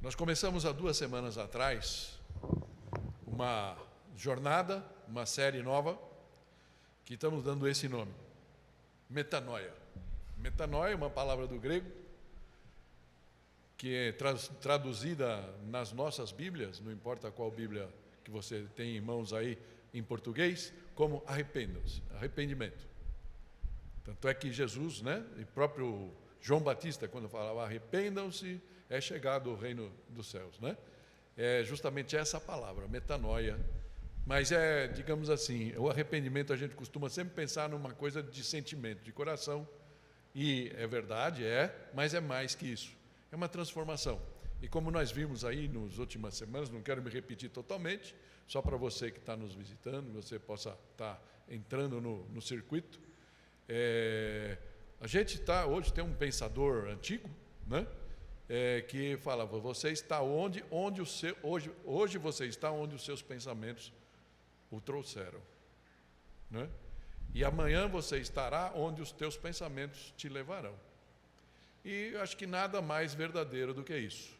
Nós começamos há 2 semanas atrás uma jornada, uma série nova, que estamos dando esse nome, metanoia. Metanoia é uma palavra do grego, que é traduzida nas nossas Bíblias, não importa qual Bíblia que você tem em mãos aí em português, como arrependam-se, arrependimento. Tanto é que Jesus, e próprio João Batista, quando falava arrependam-se, é chegado o reino dos céus, É justamente essa palavra, metanoia. Mas digamos assim, o arrependimento a gente costuma sempre pensar numa coisa de sentimento, de coração, e é verdade, mas é mais que isso, é uma transformação. E como nós vimos aí nas últimas semanas, não quero me repetir totalmente, só para você que está nos visitando, você possa estar entrando no circuito. A gente hoje tem um pensador antigo, que fala, você está hoje você está onde os seus pensamentos o trouxeram, e amanhã você estará onde os teus pensamentos te levarão. E eu acho que nada mais verdadeiro do que isso.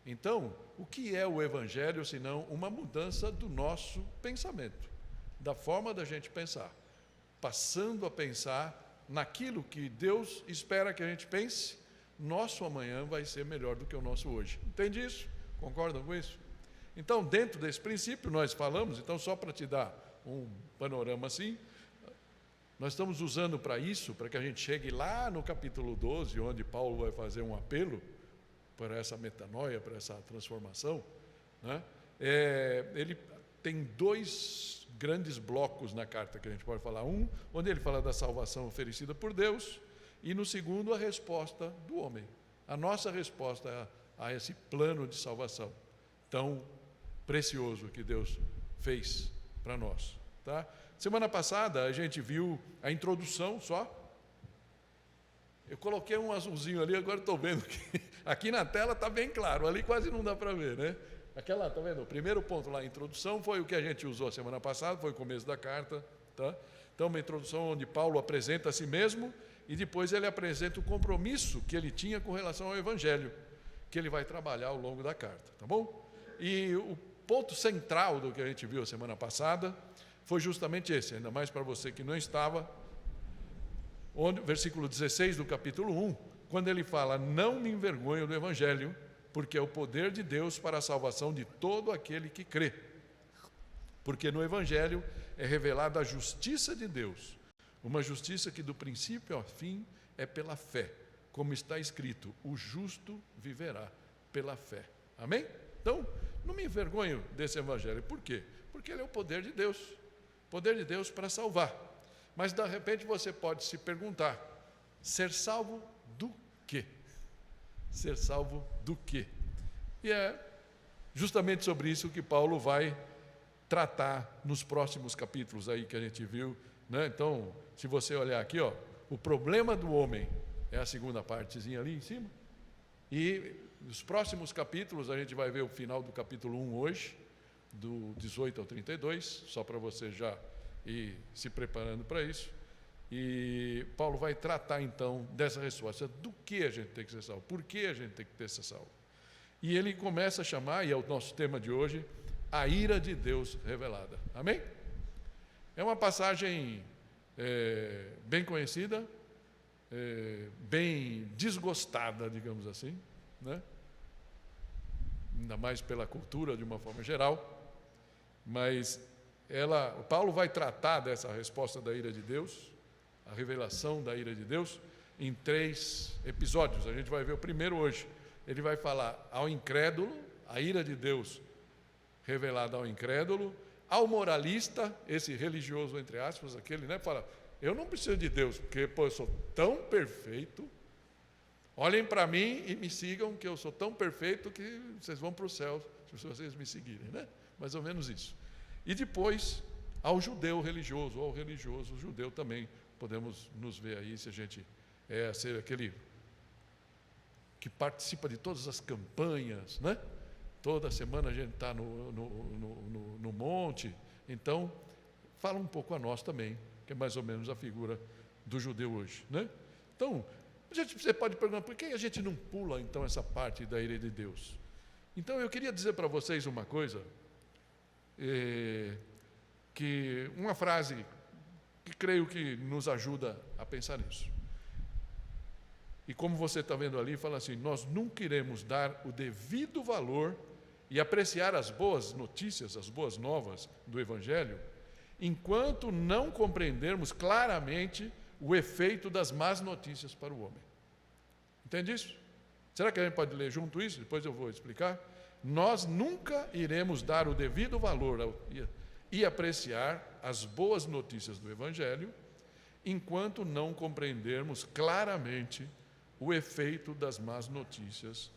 Então, o que é o Evangelho senão uma mudança do nosso pensamento, da forma da gente pensar, passando a pensar naquilo que Deus espera que a gente pense. Nosso amanhã vai ser melhor do que o nosso hoje. Entende isso? Concordam com isso? Então, dentro desse princípio, nós falamos, então só para te dar um panorama assim, nós estamos usando para isso, para que a gente chegue lá no capítulo 12, onde Paulo vai fazer um apelo para essa metanoia, para essa transformação. Ele tem 2 grandes blocos na carta que a gente pode falar. Um, onde ele fala da salvação oferecida por Deus, e no segundo, a resposta do homem. A nossa resposta a esse plano de salvação tão precioso que Deus fez para nós. Semana passada a gente viu a introdução só. Eu coloquei um azulzinho ali, agora estou vendo que aqui na tela está bem claro, ali quase não dá para ver, Aquela, está vendo? O primeiro ponto lá, a introdução, foi o que a gente usou a semana passada, foi o começo da carta. Então, uma introdução onde Paulo apresenta a si mesmo e depois ele apresenta o compromisso que ele tinha com relação ao Evangelho, que ele vai trabalhar ao longo da carta, tá bom? E o ponto central do que a gente viu a semana passada foi justamente esse, ainda mais para você que não estava, versículo 16 do capítulo 1, quando ele fala, não me envergonho do Evangelho, porque é o poder de Deus para a salvação de todo aquele que crê. Porque no Evangelho é revelada a justiça de Deus, uma justiça que do princípio ao fim é pela fé, como está escrito, o justo viverá pela fé. Amém? Então, não me envergonho desse Evangelho. Por quê? Porque ele é o poder de Deus para salvar. Mas de repente você pode se perguntar, ser salvo do quê? Ser salvo do quê? E é justamente sobre isso que Paulo vai tratar nos próximos capítulos aí que a gente viu, Então, se você olhar aqui, o problema do homem é a segunda partezinha ali em cima. E nos próximos capítulos, a gente vai ver o final do capítulo 1 hoje, do 18 ao 32, só para você já ir se preparando para isso. E Paulo vai tratar então dessa resposta, do que a gente tem que ser salvo, por que a gente tem que ter ser salvo. E ele começa a chamar, e é o nosso tema de hoje, a ira de Deus revelada. Amém? É uma passagem bem conhecida, bem desgostada, digamos assim, ainda mais pela cultura de uma forma geral, mas Paulo vai tratar dessa resposta da ira de Deus, a revelação da ira de Deus, em 3 episódios. A gente vai ver o primeiro hoje. Ele vai falar ao incrédulo, a ira de Deus revelada ao incrédulo, ao moralista, esse religioso, entre aspas, aquele, fala, eu não preciso de Deus, porque eu sou tão perfeito, olhem para mim e me sigam, que eu sou tão perfeito que vocês vão para o céu, se vocês me seguirem, mais ou menos isso. E depois, ao judeu religioso, ou ao religioso judeu também, podemos nos ver aí, se a gente ser aquele que participa de todas as campanhas, Toda semana a gente está no monte, então fala um pouco a nós também, que é mais ou menos a figura do judeu hoje, Então, você pode perguntar, por que a gente não pula então essa parte da ira de Deus? Então eu queria dizer para vocês uma coisa, que uma frase que creio que nos ajuda a pensar nisso. E como você está vendo ali, fala assim: nós nunca iremos dar o devido valor e apreciar as boas notícias, as boas novas do Evangelho, enquanto não compreendermos claramente o efeito das más notícias para o homem. Entende isso? Será que a gente pode ler junto isso? Depois eu vou explicar. Nós nunca iremos dar o devido valor e apreciar as boas notícias do Evangelho, enquanto não compreendermos claramente o efeito das más notícias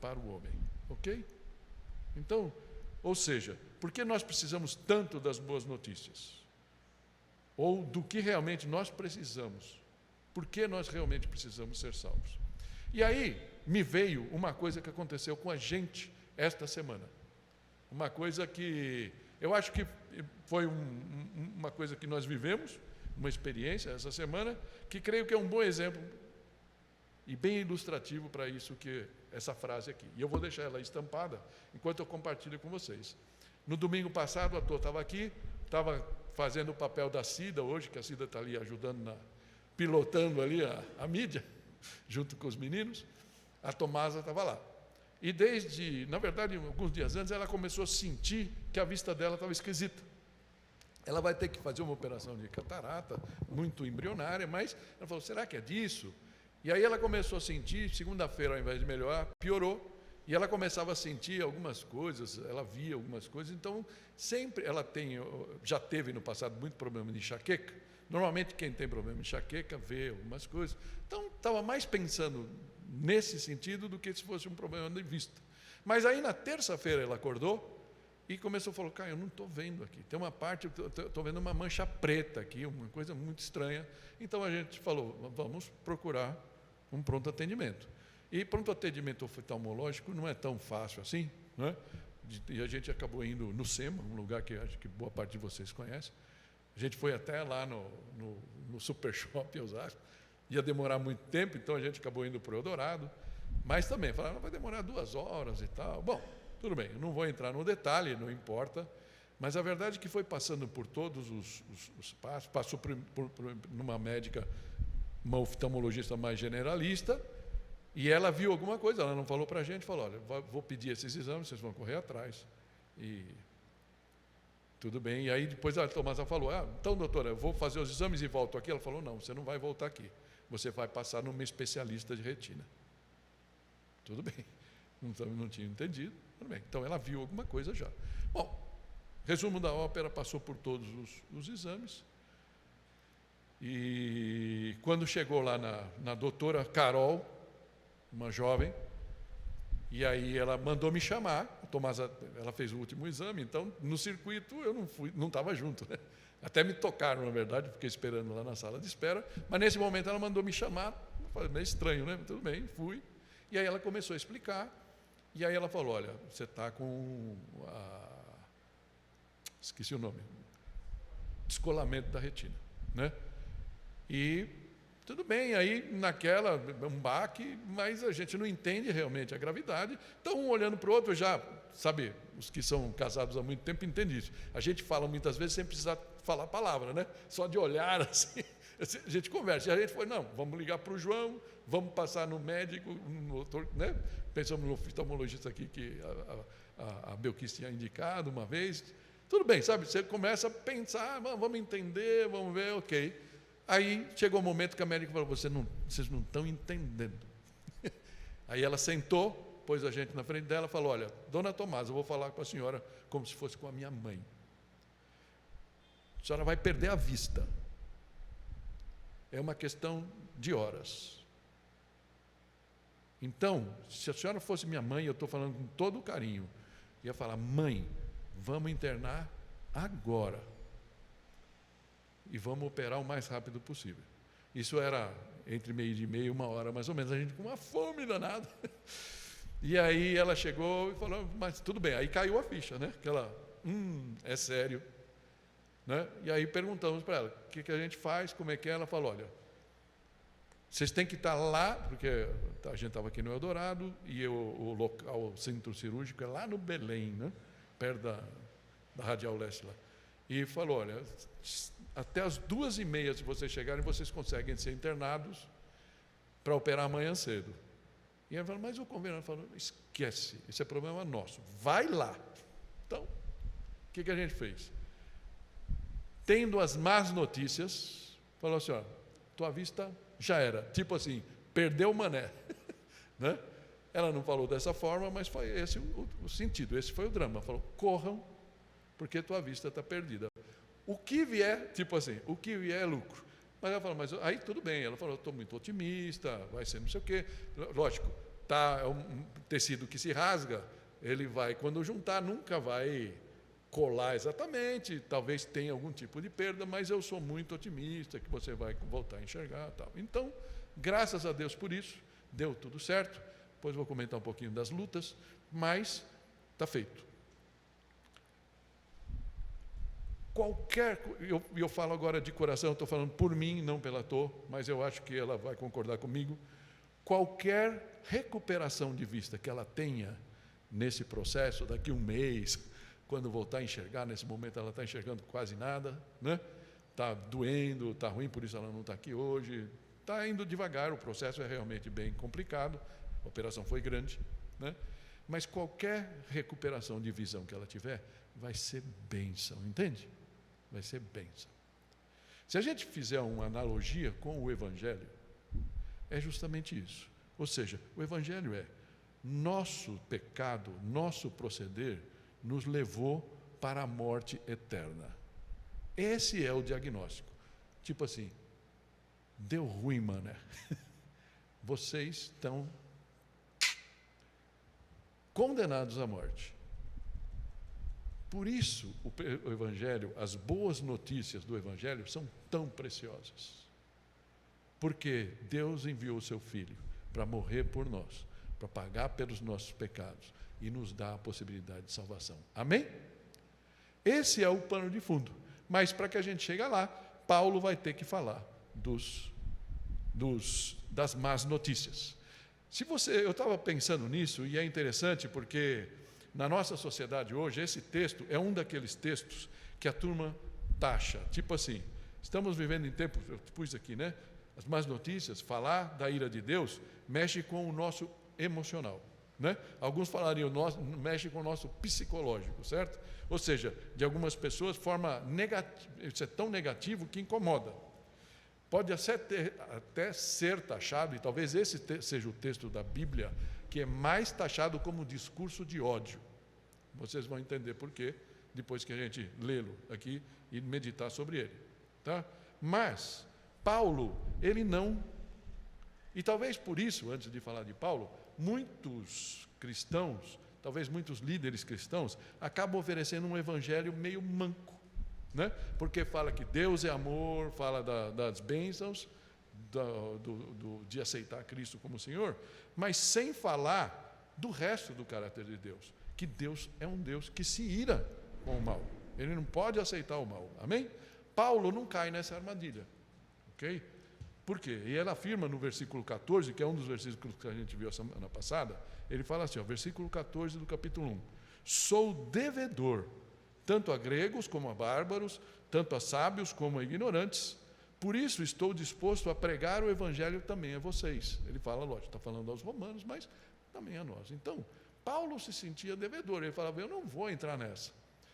para o homem. Ok? Então, ou seja, por que nós precisamos tanto das boas notícias? Ou do que realmente nós precisamos? Por que nós realmente precisamos ser salvos? E aí me veio uma coisa que aconteceu com a gente esta semana. Uma coisa que eu acho que foi uma coisa que nós vivemos, uma experiência essa semana, que creio que é um bom exemplo e bem ilustrativo para isso, que essa frase aqui. E eu vou deixar ela estampada enquanto eu compartilho com vocês. No domingo passado, a Tô estava aqui, estava fazendo o papel da Cida hoje, que a Cida está ali ajudando, pilotando ali a mídia, junto com os meninos. A Tomasa estava lá. E na verdade, alguns dias antes, ela começou a sentir que a vista dela estava esquisita. Ela vai ter que fazer uma operação de catarata, muito embrionária, mas ela falou: será que é disso? E aí ela começou a sentir, segunda-feira, ao invés de melhorar, piorou. E ela começava a sentir algumas coisas, ela via algumas coisas. Então, sempre ela já teve no passado muito problema de enxaqueca. Normalmente, quem tem problema de enxaqueca vê algumas coisas. Então, estava mais pensando nesse sentido do que se fosse um problema de vista. Mas aí, na terça-feira, ela acordou e começou a falar: cara, eu não estou vendo aqui. Tem uma parte, eu estou vendo uma mancha preta aqui, uma coisa muito estranha. Então, a gente falou: vamos procurar um pronto atendimento. E pronto atendimento oftalmológico não é tão fácil assim, né? E a gente acabou indo no SEMA, um lugar que acho que boa parte de vocês conhece. A gente foi até lá no Super Shop Osasco, ia demorar muito tempo, então a gente acabou indo para o Eldorado, mas também falaram: vai demorar 2 horas e tal. Bom, tudo bem, eu não vou entrar no detalhe, não importa, mas a verdade é que foi passando por todos os passos, passou por numa médica, uma oftalmologista mais generalista, e ela viu alguma coisa, ela não falou para a gente, falou: olha, vou pedir esses exames, vocês vão correr atrás. E tudo bem. E aí depois a Tomasa falou: então, doutora, eu vou fazer os exames e volto aqui. Ela falou: não, você não vai voltar aqui, você vai passar numa especialista de retina. Tudo bem, não tinha entendido, tudo bem. Então ela viu alguma coisa já. Bom, resumo da ópera, passou por todos os exames. E quando chegou lá na doutora Carol, uma jovem, e aí ela mandou me chamar. A Tomasa, ela fez o último exame, então no circuito eu não estava junto, né? Até me tocaram, na verdade, fiquei esperando lá na sala de espera, mas nesse momento ela mandou me chamar. Eu falei: meio estranho, né? Tudo bem, fui. E aí ela começou a explicar, e aí ela falou: olha, você está com esqueci o nome, descolamento da retina, né? E tudo bem, aí naquela, um baque, mas a gente não entende realmente a gravidade. Então, um olhando para o outro, já, sabe, os que são casados há muito tempo entendem isso. A gente fala muitas vezes sem precisar falar a palavra, né? Só de olhar assim, a gente conversa. E a gente foi: não, vamos ligar para o João, vamos passar no médico, no doutor, né? Pensamos no oftalmologista aqui que a Belquis tinha indicado uma vez. Tudo bem, sabe? Você começa a pensar: vamos entender, vamos ver, ok. Aí chegou o momento que a médica falou: vocês não estão entendendo. Aí ela sentou, pôs a gente na frente dela e falou: olha, dona Tomasa, eu vou falar com a senhora como se fosse com a minha mãe. A senhora vai perder a vista. É uma questão de horas. Então, se a senhora fosse minha mãe, eu estou falando com todo o carinho, ia falar: mãe, vamos internar agora. E vamos operar o mais rápido possível. Isso era entre 12:30 e 1h, mais ou menos, a gente com uma fome danada. E aí ela chegou e falou: mas tudo bem. Aí caiu a ficha, né? Aquela, é sério. Né? E aí perguntamos para ela: o que a gente faz, como é que é? Ela falou: olha, Vocês têm que estar lá, porque a gente estava aqui no Eldorado, e o local, o centro cirúrgico é lá no Belém, né? Perto da Radial Leste lá. E falou, olha, até as 2h30, se vocês chegarem, vocês conseguem ser internados para operar amanhã cedo. E ele falou, mas o convênio falou, esquece, esse é problema nosso, vai lá. Então, o que a gente fez? Tendo as más notícias, falou assim, ó, tua vista já era, tipo assim, perdeu o mané. Né? Ela não falou dessa forma, mas foi esse o sentido, esse foi o drama. Falou, corram, porque tua vista está perdida. O que vier, tipo assim, o que vier é lucro. Mas ela falou, mas aí tudo bem. Ela falou, estou muito otimista, vai ser não sei o quê. Lógico, é um tecido que se rasga, ele vai, quando juntar, nunca vai colar exatamente, talvez tenha algum tipo de perda, mas eu sou muito otimista que você vai voltar a enxergar. Tal. Então, graças a Deus por isso, deu tudo certo. Depois vou comentar um pouquinho das lutas, mas está feito. Eu falo agora de coração, estou falando por mim, não pela Tô, mas eu acho que ela vai concordar comigo. Qualquer recuperação de vista que ela tenha nesse processo, daqui a um mês, quando voltar a enxergar, nesse momento ela está enxergando quase nada, né? Está doendo, está ruim, por isso ela não está aqui hoje, está indo devagar, o processo é realmente bem complicado, a operação foi grande, né? Mas qualquer recuperação de visão que ela tiver, vai ser bênção, entende? Vai ser bênção. Se a gente fizer uma analogia com o Evangelho, é justamente isso. Ou seja, o Evangelho é nosso pecado, nosso proceder, nos levou para a morte eterna. Esse é o diagnóstico. Tipo assim, deu ruim, mané. Vocês estão condenados à morte. Por isso, o Evangelho, as boas notícias do Evangelho são tão preciosas. Porque Deus enviou o seu Filho para morrer por nós, para pagar pelos nossos pecados e nos dar a possibilidade de salvação. Amém? Esse é o pano de fundo. Mas para que a gente chegue lá, Paulo vai ter que falar das más notícias. Eu estava pensando nisso, e é interessante porque na nossa sociedade hoje, esse texto é um daqueles textos que a turma taxa. Tipo assim, estamos vivendo em tempos, eu pus aqui, né? As más notícias, falar da ira de Deus, mexe com o nosso emocional. Né? Alguns falariam, mexe com o nosso psicológico, certo? Ou seja, de algumas pessoas, forma negativa, isso é tão negativo que incomoda. Pode até ser taxado, e talvez esse seja o texto da Bíblia, que é mais taxado como discurso de ódio. Vocês vão entender por quê, depois que a gente lê-lo aqui e meditar sobre ele. Tá? Mas, Paulo, ele não... E talvez por isso, antes de falar de Paulo, muitos cristãos, talvez muitos líderes cristãos, acabam oferecendo um evangelho meio manco, né? Porque fala que Deus é amor, fala das bênçãos, de aceitar Cristo como Senhor, mas sem falar do resto do caráter de Deus, que Deus é um Deus que se ira com o mal, ele não pode aceitar o mal, amém? Paulo não cai nessa armadilha, ok? Por quê? E ela afirma no versículo 14, que é um dos versículos que a gente viu a semana passada, ele fala assim, ó, versículo 14 do capítulo 1, sou devedor, tanto a gregos como a bárbaros, tanto a sábios como a ignorantes, por isso estou disposto a pregar o evangelho também a vocês. Ele fala, lógico, está falando aos romanos, mas também a nós. Então, Paulo se sentia devedor, ele falava, eu não vou entrar nessa,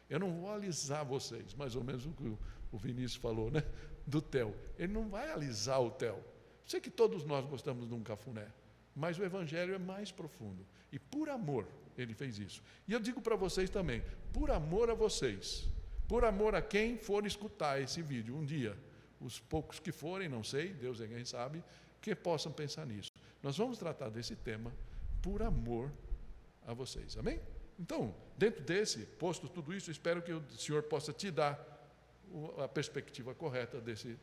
eu não vou alisar vocês, mais ou menos o que o Vinícius falou, né? Do Theo. Ele não vai alisar o Theo. Sei que todos nós gostamos de um cafuné, mas o evangelho é mais profundo. E por amor, ele fez isso. E eu digo para vocês também, por amor a vocês, por amor a quem for escutar esse vídeo um dia, os poucos que forem, não sei, Deus é quem sabe, que possam pensar nisso. Nós vamos tratar desse tema por amor a vocês. Amém? Então, dentro desse, posto tudo isso, espero que o Senhor possa te dar a perspectiva correta desse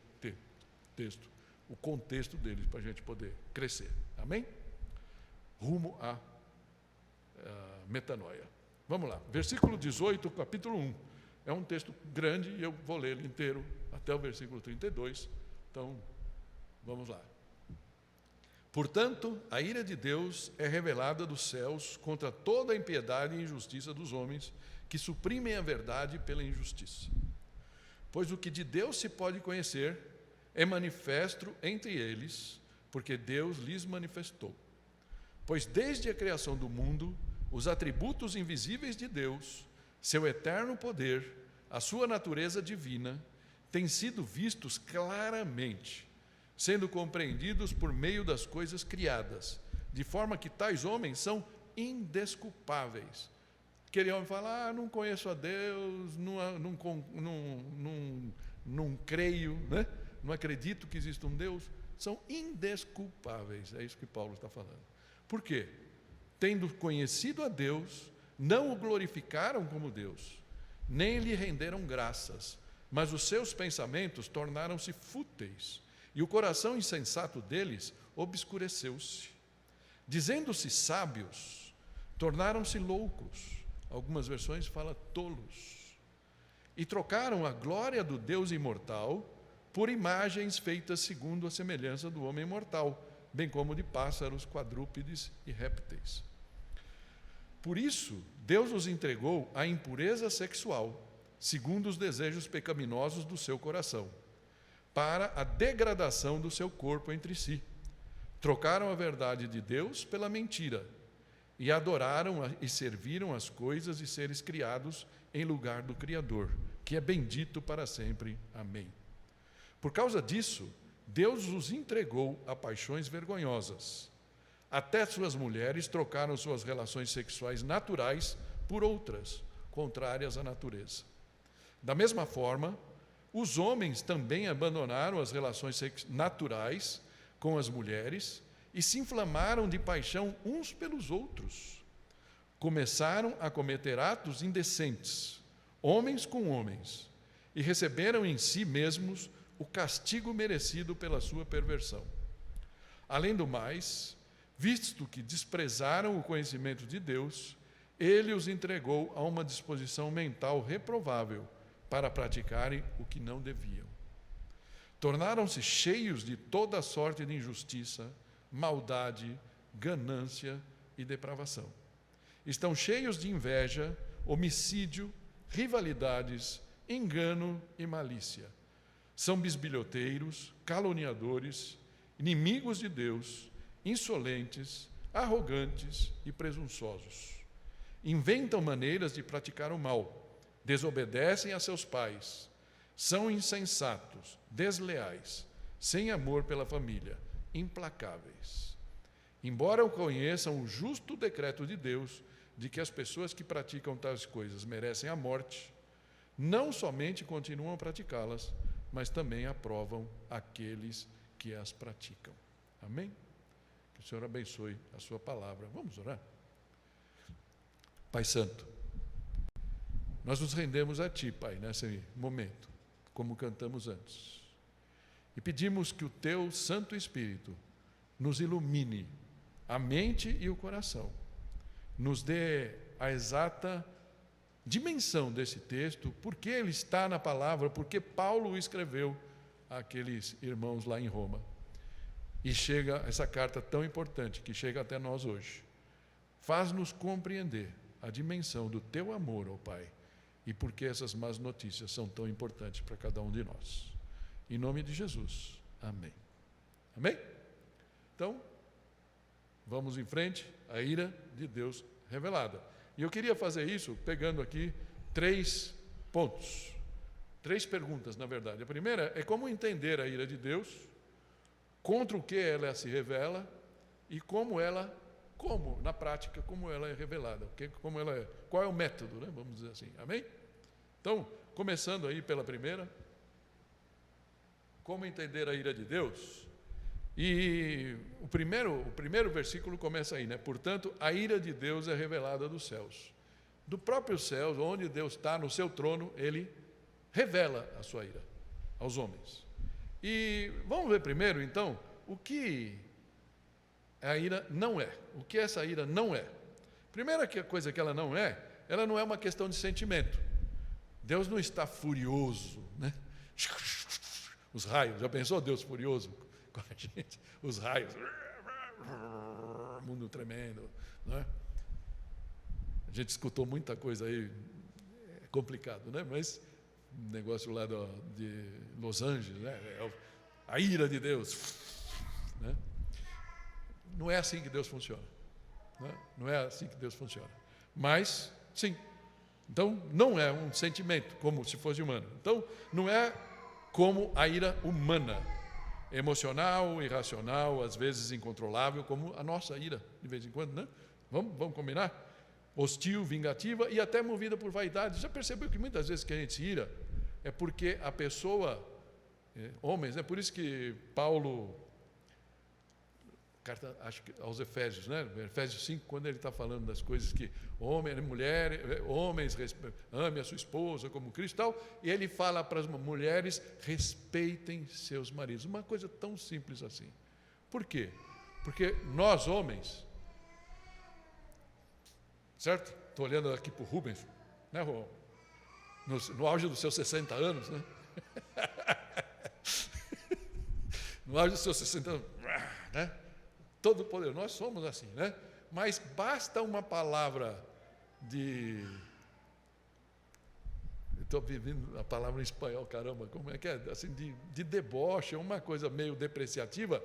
texto, o contexto dele, para a gente poder crescer. Amém? Rumo à metanoia. Vamos lá. Versículo 18, capítulo 1. É um texto grande e eu vou ler ele inteiro até o versículo 32. Então, vamos lá. Portanto, a ira de Deus é revelada dos céus contra toda a impiedade e injustiça dos homens que suprimem a verdade pela injustiça. Pois o que de Deus se pode conhecer é manifesto entre eles, porque Deus lhes manifestou. Pois desde a criação do mundo, os atributos invisíveis de Deus, seu eterno poder, a sua natureza divina, têm sido vistos claramente, sendo compreendidos por meio das coisas criadas, de forma que tais homens são indesculpáveis. Aquele homem fala, não conheço a Deus, não creio, né? Não acredito que exista um Deus, são indesculpáveis, é isso que Paulo está falando. Por quê? Tendo conhecido a Deus, não o glorificaram como Deus, nem lhe renderam graças, mas os seus pensamentos tornaram-se fúteis, e o coração insensato deles obscureceu-se. Dizendo-se sábios, tornaram-se loucos. Algumas versões falam tolos. E trocaram a glória do Deus imortal por imagens feitas segundo a semelhança do homem mortal, bem como de pássaros, quadrúpedes e répteis. Por isso, Deus os entregou à impureza sexual, segundo os desejos pecaminosos do seu coração, para a degradação do seu corpo entre si. Trocaram a verdade de Deus pela mentira, e adoraram e serviram as coisas e seres criados em lugar do Criador, que é bendito para sempre. Amém. Por causa disso, Deus os entregou a paixões vergonhosas. Até suas mulheres trocaram suas relações sexuais naturais por outras, contrárias à natureza. Da mesma forma, os homens também abandonaram as relações naturais com as mulheres e se inflamaram de paixão uns pelos outros. Começaram a cometer atos indecentes, homens com homens, e receberam em si mesmos o castigo merecido pela sua perversão. Além do mais, visto que desprezaram o conhecimento de Deus, ele os entregou a uma disposição mental reprovável para praticarem o que não deviam. Tornaram-se cheios de toda sorte de injustiça, maldade, ganância e depravação. Estão cheios de inveja, homicídio, rivalidades, engano e malícia. São bisbilhoteiros, caluniadores, inimigos de Deus, insolentes, arrogantes e presunçosos. Inventam maneiras de praticar o mal, desobedecem a seus pais, são insensatos, desleais, sem amor pela família, implacáveis. Embora conheçam o justo decreto de Deus de que as pessoas que praticam tais coisas merecem a morte, não somente continuam a praticá-las, mas também aprovam aqueles que as praticam. Amém? Que o Senhor abençoe a sua palavra. Vamos orar? Pai Santo, nós nos rendemos a Ti, Pai, nesse momento, como cantamos antes. E pedimos que o Teu Santo Espírito nos ilumine a mente e o coração, nos dê a exata dimensão desse texto, por que ele está na palavra, porque Paulo o escreveu àqueles irmãos lá em Roma. E chega essa carta tão importante que chega até nós hoje. Faz-nos compreender a dimensão do Teu amor, ó Pai, e por que essas más notícias são tão importantes para cada um de nós. Em nome de Jesus. Amém. Amém? Então, vamos em frente, a ira de Deus revelada. E eu queria fazer isso pegando aqui 3 pontos. 3 perguntas, na verdade. A primeira é como entender a ira de Deus, contra o que ela se revela e na prática, como ela é revelada. Qual é o método, né? Vamos dizer assim. Amém? Então, começando aí pela primeira, como entender a ira de Deus? E o primeiro versículo começa aí, né? Portanto, a ira de Deus é revelada dos céus. Do próprio céu, onde Deus está no seu trono, Ele revela a sua ira aos homens. E vamos ver primeiro, então, o que a ira não é. O que essa ira não é. Primeira coisa que ela não é uma questão de sentimento. Deus não está furioso, né? Os raios, já pensou Deus furioso com a gente? Os raios, mundo tremendo, né? A gente escutou muita coisa aí, é complicado, né? Mas o negócio lá de Los Angeles, né? A ira de Deus, né? Não é assim que Deus funciona, né? Não é assim que Deus funciona. Mas, sim. Então, não é um sentimento como se fosse humano. Então, não é como a ira humana, emocional, irracional, às vezes incontrolável, como a nossa ira, de vez em quando, né? Vamos combinar? Hostil, vingativa e até movida por vaidade. Já percebeu que muitas vezes que a gente se ira é porque a pessoa, homens, é por isso que Paulo, carta, acho que aos Efésios, né? Efésios 5, quando ele está falando das coisas que homens amem a sua esposa como Cristo e tal, e ele fala para as mulheres, respeitem seus maridos. Uma coisa tão simples assim. Por quê? Porque nós, homens, certo? Estou olhando aqui para o Rubens, né, Rô? No auge dos seus 60 anos, né? No auge dos seus 60 anos, né? Todo poder, nós somos assim, né? Mas basta uma palavra estou vivendo a palavra em espanhol, caramba, como é que é? Assim, de deboche, uma coisa meio depreciativa,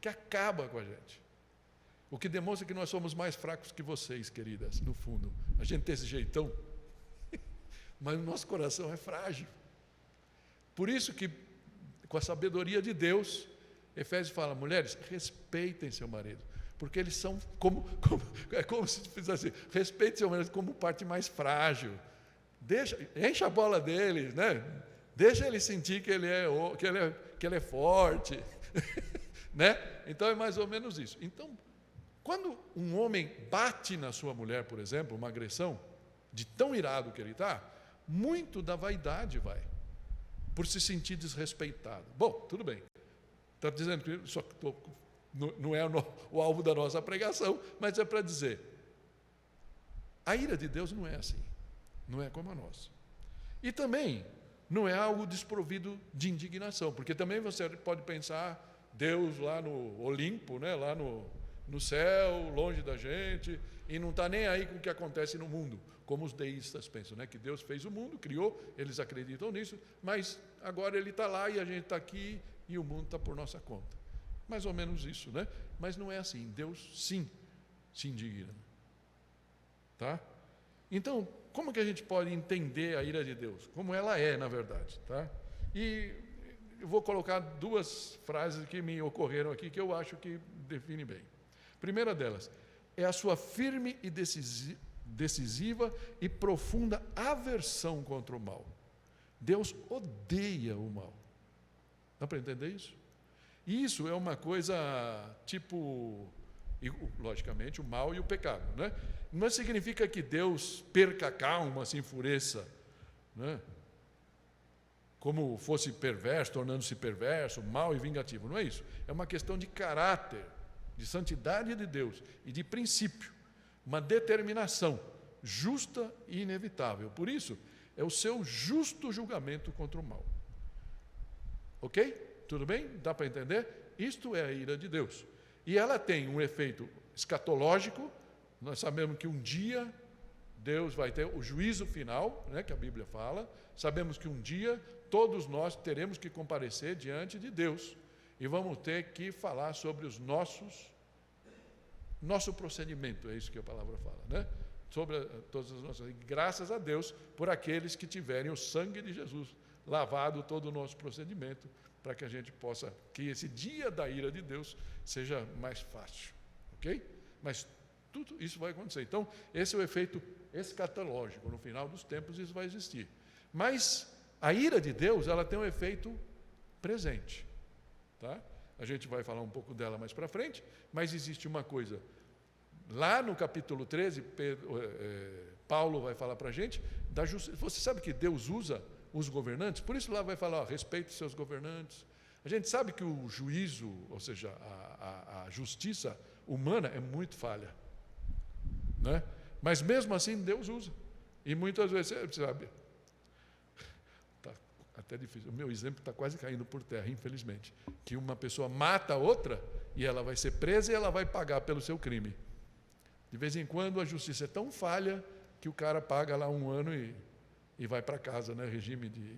que acaba com a gente. O que demonstra que nós somos mais fracos que vocês, queridas, no fundo. A gente tem esse jeitão, mas o nosso coração é frágil. Por isso que, com a sabedoria de Deus, Efésios fala, mulheres, respeitem seu marido, porque eles são é como se fizesse, respeitem seu marido como parte mais frágil, enche a bola deles, né? Deixa ele sentir que ele é forte, né? Então é mais ou menos isso. Então, quando um homem bate na sua mulher, por exemplo, uma agressão, de tão irado que ele está, muito da vaidade vai, por se sentir desrespeitado. Bom, tudo bem. Está dizendo que não é o alvo da nossa pregação, mas é para dizer, a ira de Deus não é assim, não é como a nossa. E também não é algo desprovido de indignação, porque também você pode pensar Deus lá no Olimpo, né, lá no céu, longe da gente, e não está nem aí com o que acontece no mundo, como os deístas pensam, né, que Deus fez o mundo, criou, eles acreditam nisso, mas agora Ele está lá e a gente está aqui, e o mundo está por nossa conta. Mais ou menos isso, né? Mas não é assim. Deus, sim, se indigna. Tá? Então, como que a gente pode entender a ira de Deus? Como ela é, na verdade. Tá? E eu vou colocar duas frases que me ocorreram aqui, que eu acho que definem bem. Primeira delas, é a sua firme e decisiva e profunda aversão contra o mal. Deus odeia o mal. Dá para entender isso? Isso é uma coisa tipo, logicamente, o mal e o pecado, né? Não significa que Deus perca a calma, se enfureça, né? Como fosse perverso, tornando-se perverso, mal e vingativo. Não é isso. É uma questão de caráter, de santidade de Deus e de princípio. Uma determinação justa e inevitável. Por isso, é o seu justo julgamento contra o mal. Ok? Tudo bem? Dá para entender? Isto é a ira de Deus. E ela tem um efeito escatológico. Nós sabemos que um dia Deus vai ter o juízo final, né, que a Bíblia fala. Sabemos que um dia todos nós teremos que comparecer diante de Deus e vamos ter que falar sobre nosso procedimento, é isso que a palavra fala, né? Sobre todas as nossas, graças a Deus por aqueles que tiverem o sangue de Jesus lavado todo o nosso procedimento, para que a gente possa, que esse dia da ira de Deus seja mais fácil, ok? Mas tudo isso vai acontecer. Então, esse é o efeito escatológico, no final dos tempos isso vai existir. Mas a ira de Deus, ela tem um efeito presente, tá? A gente vai falar um pouco dela mais para frente, mas existe uma coisa, lá no capítulo 13, Paulo vai falar para a gente, da justiça. Você sabe que Deus usa os governantes, por isso lá vai falar, respeite seus governantes. A gente sabe que o juízo, ou seja, a justiça humana é muito falha, né? Mas mesmo assim Deus usa, e muitas vezes, você sabe, está até difícil, o meu exemplo está quase caindo por terra, infelizmente, que uma pessoa mata a outra, e ela vai ser presa e ela vai pagar pelo seu crime. De vez em quando a justiça é tão falha que o cara paga lá 1 ano e vai para casa, né? Regime de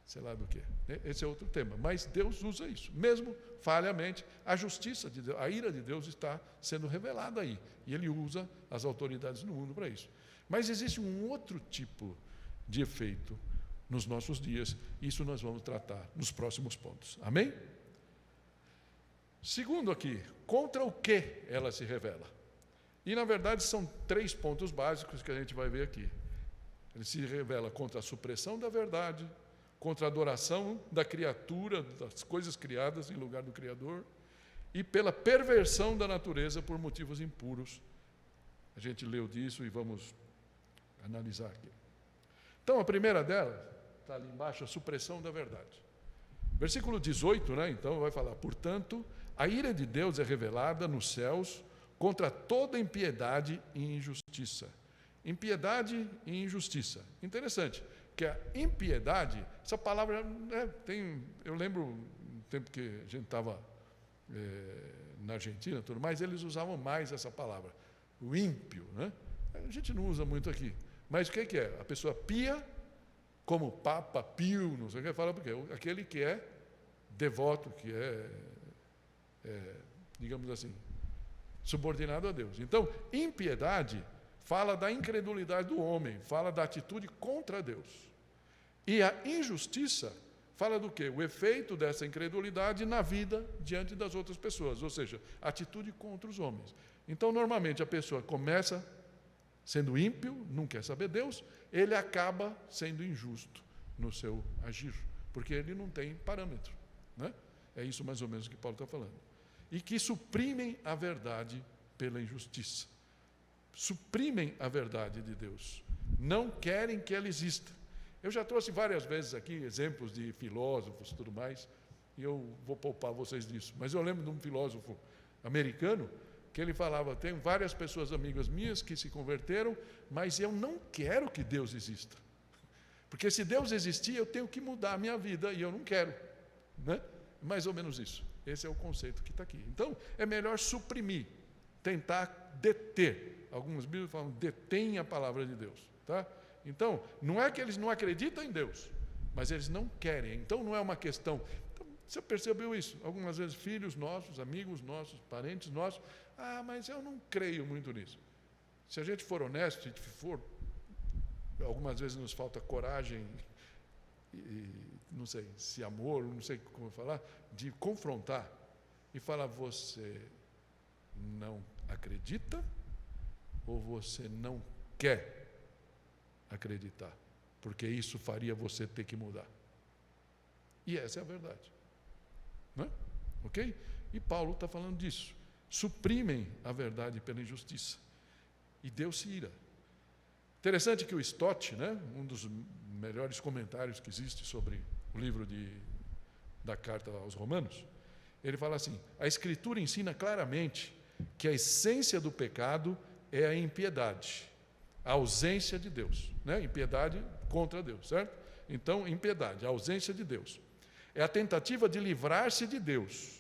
sei lá do que. Esse é outro tema. Mas Deus usa isso. Mesmo falhamente, a justiça de Deus, a ira de Deus está sendo revelada aí. E Ele usa as autoridades no mundo para isso. Mas existe um outro tipo de efeito nos nossos dias. Isso nós vamos tratar nos próximos pontos. Amém? Segundo aqui, contra o que ela se revela? E, na verdade, são 3 pontos básicos que a gente vai ver aqui. Ele se revela contra a supressão da verdade, contra a adoração da criatura, das coisas criadas em lugar do Criador, e pela perversão da natureza por motivos impuros. A gente leu disso e vamos analisar aqui. Então, a primeira delas, está ali embaixo, a supressão da verdade. Versículo 18, né? Então, vai falar, portanto, a ira de Deus é revelada nos céus contra toda impiedade e injustiça. Impiedade e injustiça. Interessante, que a impiedade, essa palavra, eu lembro um tempo que a gente estava na Argentina, tudo mais, eles usavam mais essa palavra, o ímpio, né? A gente não usa muito aqui. Mas o que é? A pessoa pia, como Papa Pio, não sei o que, fala porque aquele que é devoto, que digamos assim, subordinado a Deus. Então, impiedade fala da incredulidade do homem, fala da atitude contra Deus. E a injustiça fala do quê? O efeito dessa incredulidade na vida diante das outras pessoas, ou seja, atitude contra os homens. Então, normalmente, a pessoa começa sendo ímpio, não quer saber Deus, ele acaba sendo injusto no seu agir, porque ele não tem parâmetro, né? É isso mais ou menos que Paulo está falando. E que suprimem a verdade pela injustiça. Suprimem a verdade de Deus. Não querem que ela exista. Eu já trouxe várias vezes aqui exemplos de filósofos e tudo mais, e eu vou poupar vocês disso. Mas eu lembro de um filósofo americano que ele falava, tem várias pessoas amigas minhas que se converteram, mas eu não quero que Deus exista. Porque se Deus existir, eu tenho que mudar a minha vida, e eu não quero. Né? Mais ou menos isso. Esse é o conceito que está aqui. Então, é melhor suprimir, tentar deter. Algumas Bíblias falam, detém a palavra de Deus. Tá? Então, não é que eles não acreditam em Deus, mas eles não querem. Então, não é uma questão... Então, você percebeu isso? Algumas vezes, filhos nossos, amigos nossos, parentes nossos, mas eu não creio muito nisso. Se a gente for honesto, algumas vezes nos falta coragem, e não sei, se amor, não sei como falar, de confrontar e falar, você não acredita ou você não quer acreditar? Porque isso faria você ter que mudar. E essa é a verdade. Não é? Ok? E Paulo está falando disso. Suprimem a verdade pela injustiça. E Deus se ira. Interessante que o Stott, né, um dos melhores comentários que existe sobre o livro da carta aos Romanos, ele fala assim, a Escritura ensina claramente que a essência do pecado é a impiedade, a ausência de Deus. Né? Impiedade contra Deus, certo? Então, impiedade, a ausência de Deus. É a tentativa de livrar-se de Deus.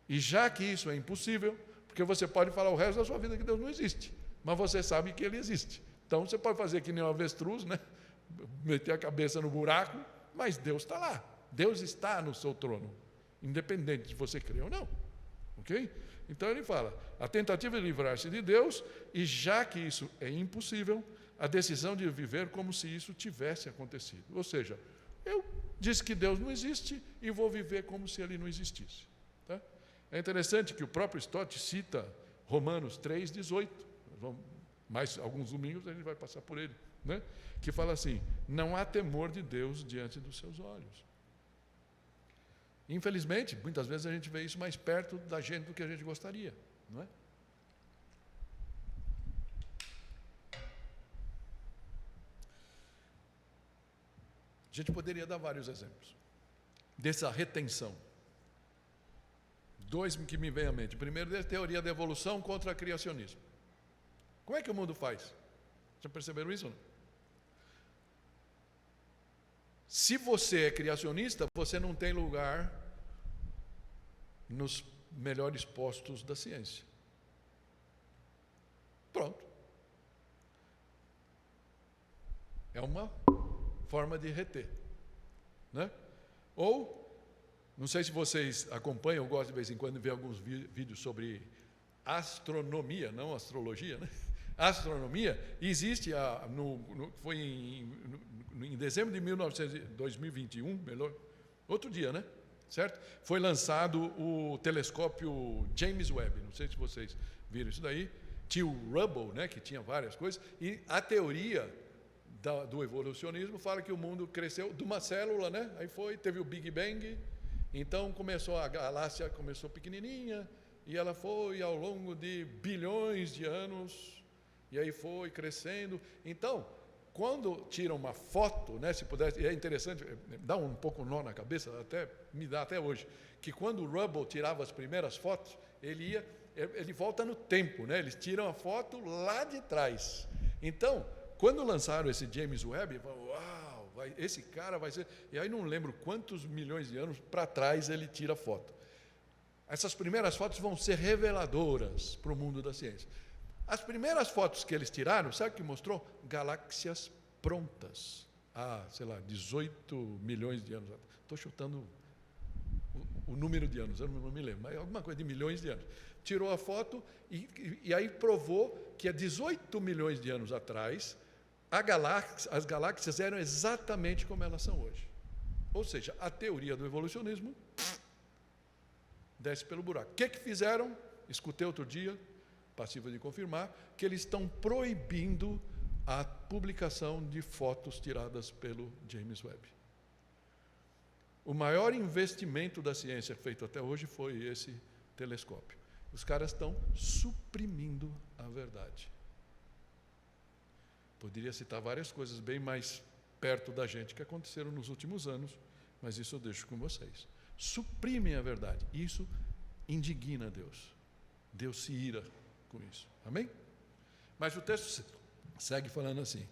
E já que isso é impossível, porque você pode falar o resto da sua vida que Deus não existe, mas você sabe que Ele existe. Então, você pode fazer que nem um avestruz, né? Meter a cabeça no buraco, mas Deus está lá. Deus está no seu trono, independente de você crer ou não. Ok? Então, ele fala, a tentativa de livrar-se de Deus, e já que isso é impossível, a decisão de viver como se isso tivesse acontecido. Ou seja, eu disse que Deus não existe e vou viver como se Ele não existisse. Tá? É interessante que o próprio Stott cita Romanos 3,18. Mais alguns domingos a gente vai passar por ele, né? Que fala assim, não há temor de Deus diante dos seus olhos. Infelizmente, muitas vezes a gente vê isso mais perto da gente do que a gente gostaria, não é? A gente poderia dar vários exemplos dessa retenção. 2 que me vêm à mente. Primeiro, a teoria da evolução contra o criacionismo. Como é que o mundo faz? Já perceberam isso ou não? Se você é criacionista, você não tem lugar nos melhores postos da ciência. Pronto. É uma forma de reter, né? Ou, não sei se vocês acompanham, eu gosto de vez em quando de ver alguns vídeos sobre astronomia, não astrologia, né? Astronomia, existe, foi em dezembro de 2021, melhor, outro dia, né? Certo? Foi lançado o telescópio James Webb, não sei se vocês viram isso daí, tinha o Hubble, né, que tinha várias coisas, e a teoria do evolucionismo fala que o mundo cresceu de uma célula, né? Aí teve o Big Bang, então a galáxia começou pequenininha, e ela foi ao longo de bilhões de anos, e aí foi crescendo. Então, quando tiram uma foto, né, se pudesse, e é interessante, dá um pouco nó na cabeça, me dá até hoje, que quando o Hubble tirava as primeiras fotos, ele volta no tempo, né? Eles tiram a foto lá de trás. Então, quando lançaram esse James Webb, falaram, uau, esse cara vai ser... E aí não lembro quantos milhões de anos para trás ele tira foto. Essas primeiras fotos vão ser reveladoras para o mundo da ciência. As primeiras fotos que eles tiraram, sabe o que mostrou? Galáxias prontas. Sei lá, 18 milhões de anos. Estou chutando o número de anos, eu não me lembro, mas alguma coisa de milhões de anos. Tirou a foto e aí provou que há 18 milhões de anos atrás, as galáxias eram exatamente como elas são hoje. Ou seja, a teoria do evolucionismo desce pelo buraco. O que fizeram? Escutei outro dia, passível de confirmar, que eles estão proibindo a publicação de fotos tiradas pelo James Webb. O maior investimento da ciência feito até hoje foi esse telescópio. Os caras estão suprimindo a verdade. Poderia citar várias coisas bem mais perto da gente que aconteceram nos últimos anos, mas isso eu deixo com vocês. Suprimem a verdade. Isso indigna Deus. Deus se ira com isso. Amém? Mas o texto segue falando assim: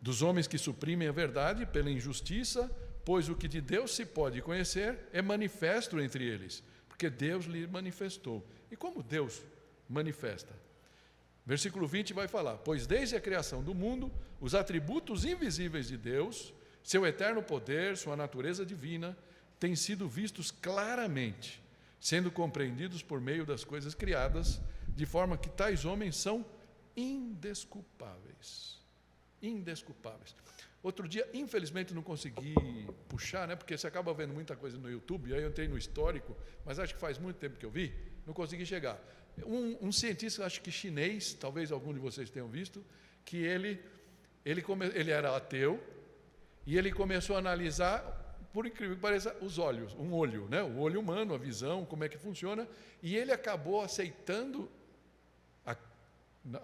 dos homens que suprimem a verdade pela injustiça, pois o que de Deus se pode conhecer é manifesto entre eles, porque Deus lhe manifestou. E como Deus manifesta? Versículo 20 vai falar: pois desde a criação do mundo, os atributos invisíveis de Deus, seu eterno poder, sua natureza divina, têm sido vistos claramente, sendo compreendidos por meio das coisas criadas, de forma que tais homens são indesculpáveis. Indesculpáveis. Outro dia, infelizmente, não consegui puxar, né? Porque você acaba vendo muita coisa no YouTube, aí eu entrei no histórico, mas acho que faz muito tempo que eu vi, não consegui chegar. Um cientista, acho que chinês, talvez algum de vocês tenham visto, que ele era ateu, e ele começou a analisar, por incrível que pareça, os olhos, um olho, né? O olho humano, a visão, como é que funciona, e ele acabou aceitando,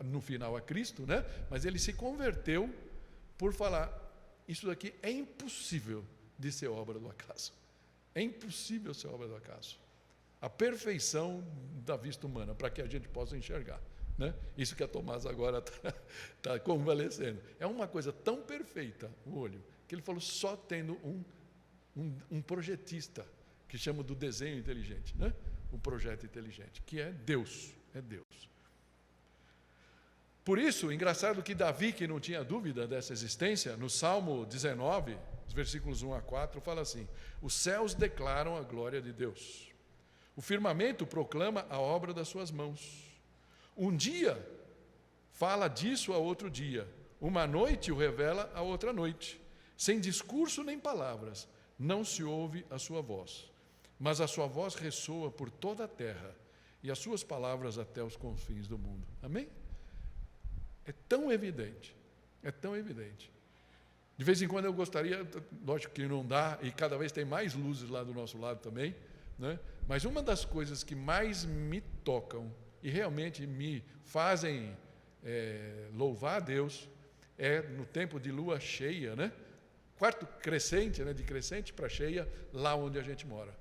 no final, a Cristo, né? Mas ele se converteu por falar: isso daqui é impossível de ser obra do acaso. É impossível ser obra do acaso. A perfeição da vista humana, para que a gente possa enxergar, né? Isso que a Tomás agora está convalescendo. É uma coisa tão perfeita, o olho, que ele falou: só tendo um projetista, que chama do desenho inteligente, né? Um projeto inteligente, que é Deus. É Deus. Por isso, engraçado que Davi, que não tinha dúvida dessa existência, no Salmo 19, os versículos 1 a 4, fala assim: os céus declaram a glória de Deus, o firmamento proclama a obra das suas mãos. Um dia fala disso a outro dia, uma noite o revela a outra noite. Sem discurso nem palavras, não se ouve a sua voz, mas a sua voz ressoa por toda a terra e as suas palavras até os confins do mundo. Amém? É tão evidente, é tão evidente. De vez em quando eu gostaria, lógico que não dá, e cada vez tem mais luzes lá do nosso lado também, né? Mas uma das coisas que mais me tocam e realmente me fazem louvar a Deus é no tempo de lua cheia, né? Quarto crescente, né? De crescente para cheia, lá onde a gente mora.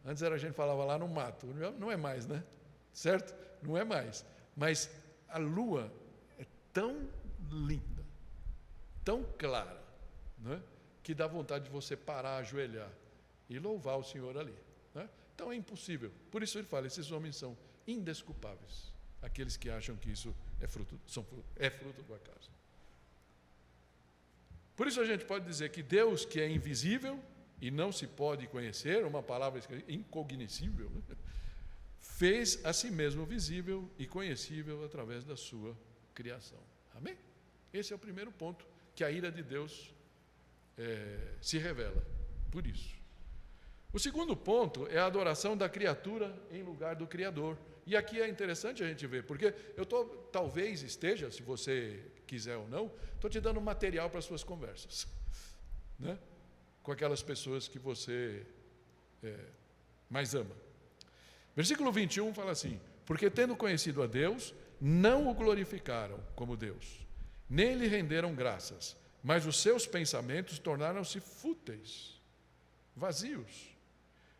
Antes a gente falava lá no mato, não é mais, né? Certo? Não é mais. Mas a lua é tão linda, tão clara, né? Que dá vontade de você parar, ajoelhar e louvar o Senhor ali, né? Então é impossível. Por isso ele fala, esses homens são indesculpáveis, aqueles que acham que isso é fruto do acaso. Por isso a gente pode dizer que Deus, que é invisível e não se pode conhecer, uma palavra incognoscível, fez a si mesmo visível e conhecível através da sua criação. Amém? Esse é o primeiro ponto, que a ira de Deus se revela por isso. O segundo ponto é a adoração da criatura em lugar do Criador. E aqui é interessante a gente ver, porque talvez esteja, se você quiser ou não, estou te dando material para as suas conversas, né? Com aquelas pessoas que você mais ama. Versículo 21 fala assim: porque tendo conhecido a Deus, não o glorificaram como Deus, nem lhe renderam graças, mas os seus pensamentos tornaram-se fúteis, vazios,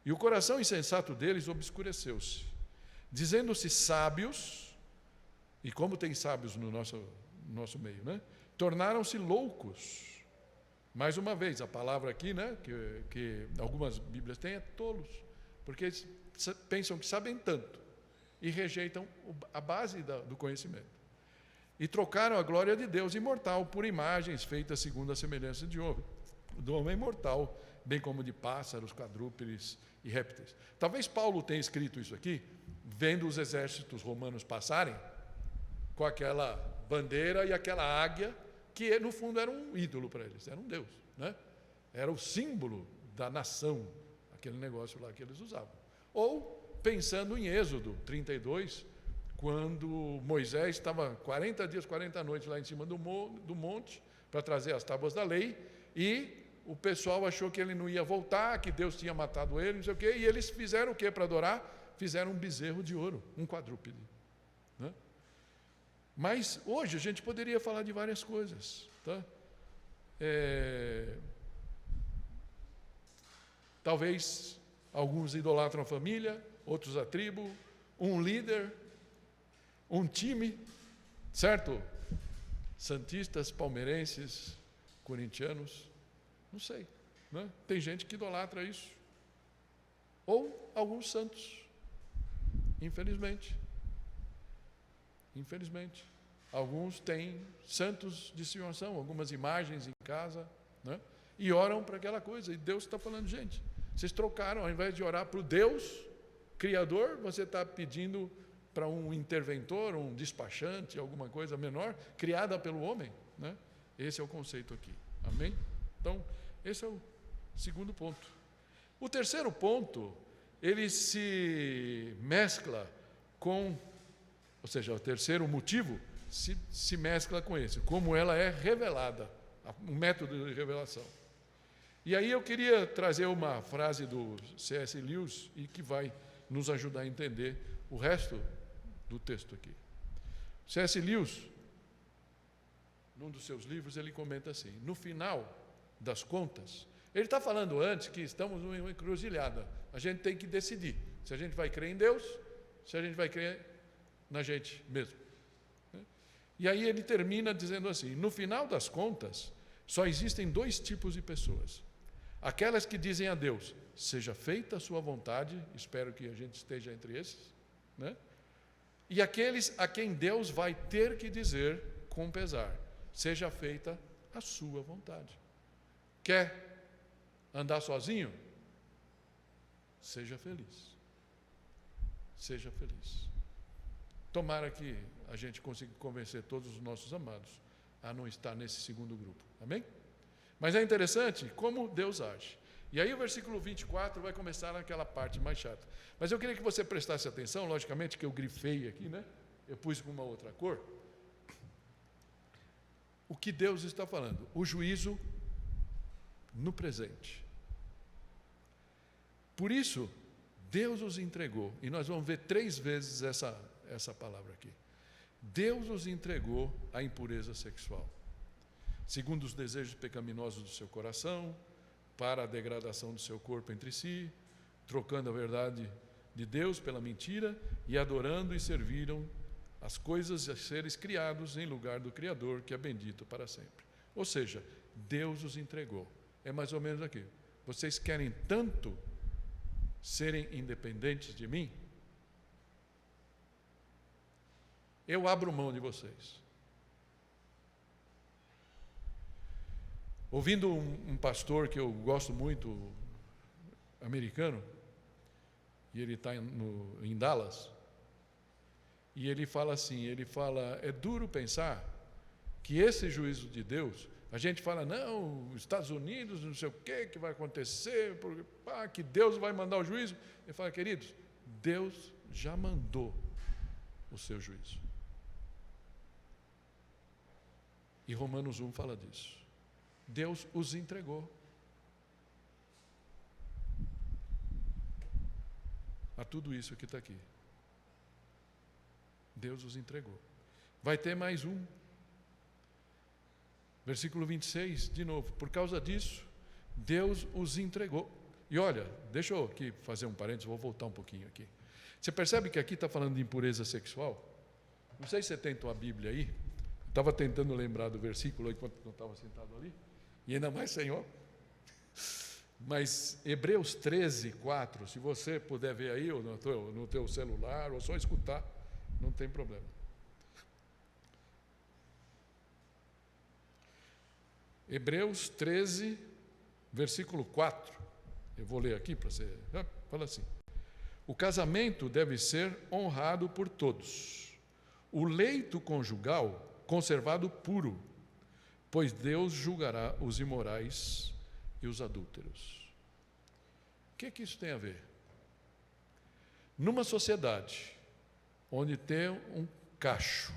e o coração insensato deles obscureceu-se, dizendo-se sábios, e como tem sábios no nosso meio, né? Tornaram-se loucos. Mais uma vez, a palavra aqui, né, que algumas Bíblias têm, é tolos, porque eles pensam que sabem tanto e rejeitam a base do conhecimento. E trocaram a glória de Deus imortal por imagens feitas segundo a semelhança do homem mortal, bem como de pássaros, quadrúpedes e répteis. Talvez Paulo tenha escrito isso aqui, vendo os exércitos romanos passarem com aquela bandeira e aquela águia, que no fundo era um ídolo para eles, era um deus, né? Era o símbolo da nação, aquele negócio lá que eles usavam. Ou pensando em Êxodo 32, quando Moisés estava 40 dias, 40 noites lá em cima do monte, para trazer as tábuas da lei, e o pessoal achou que ele não ia voltar, que Deus tinha matado ele, não sei o quê, e eles fizeram o quê para adorar? Fizeram um bezerro de ouro, um quadrúpede, né? Mas hoje a gente poderia falar de várias coisas, tá? Talvez alguns idolatram a família, outros a tribo, um líder, um time, certo? Santistas, palmeirenses, corintianos, não sei, né? Tem gente que idolatra isso. Ou alguns santos, infelizmente. Infelizmente. Alguns têm santos de estimação, algumas imagens em casa, né? E oram para aquela coisa. E Deus está falando, gente, vocês trocaram, ao invés de orar para o Deus Criador, você está pedindo para um interventor, um despachante, alguma coisa menor, criada pelo homem, né? Esse é o conceito aqui. Amém? Então, esse é o segundo ponto. O terceiro ponto, ele se mescla com, ou seja, o terceiro motivo se mescla com esse, como ela é revelada, um método de revelação. E aí eu queria trazer uma frase do C.S. Lewis e que vai nos ajudar a entender o resto do texto aqui. C.S. Lewis, num dos seus livros, ele comenta assim: no final das contas, ele está falando antes que estamos numa encruzilhada, a gente tem que decidir se a gente vai crer em Deus, se a gente vai crer na gente mesmo. E aí ele termina dizendo assim: no final das contas, só existem dois tipos de pessoas. Aquelas que dizem a Deus, seja feita a sua vontade, espero que a gente esteja entre esses, né? E aqueles a quem Deus vai ter que dizer com pesar, seja feita a sua vontade. Quer andar sozinho? Seja feliz. Seja feliz. Tomara que a gente consiga convencer todos os nossos amados a não estar nesse segundo grupo. Amém? Mas é interessante como Deus age. E aí o versículo 24 vai começar naquela parte mais chata. Mas eu queria que você prestasse atenção, logicamente que eu grifei aqui, né? Eu pus com uma outra cor. O que Deus está falando? O juízo no presente. Por isso, Deus os entregou. E nós vamos ver 3 vezes essa palavra aqui. Deus os entregou à impureza sexual, segundo os desejos pecaminosos do seu coração, para a degradação do seu corpo entre si, trocando a verdade de Deus pela mentira e adorando e serviram as coisas e seres criados em lugar do Criador, que é bendito para sempre. Ou seja, Deus os entregou. É mais ou menos aqui. Vocês querem tanto serem independentes de mim, eu abro mão de vocês. Ouvindo um pastor que eu gosto muito, americano, e ele está em Dallas, e ele fala assim, é duro pensar que esse juízo de Deus, a gente fala, não, os Estados Unidos, não sei o que vai acontecer, porque, que Deus vai mandar o juízo. Ele fala, queridos, Deus já mandou o seu juízo. E Romanos 1 fala disso. Deus os entregou. A tudo isso que está aqui. Deus os entregou. Vai ter mais um. Versículo 26, de novo. Por causa disso, Deus os entregou. E olha, deixa eu aqui fazer um parênteses, vou voltar um pouquinho aqui. Você percebe que aqui está falando de impureza sexual? Não sei se você tem tua Bíblia aí. Estava tentando lembrar do versículo enquanto eu estava sentado ali. E ainda mais Senhor. Mas Hebreus 13, 4, se você puder ver aí, ou no teu celular, ou só escutar, não tem problema. Hebreus 13, versículo 4. Eu vou ler aqui para você. Fala assim. O casamento deve ser honrado por todos. O leito conjugal conservado puro, pois Deus julgará os imorais e os adúlteros. O que isso tem a ver? Numa sociedade onde tem um cacho,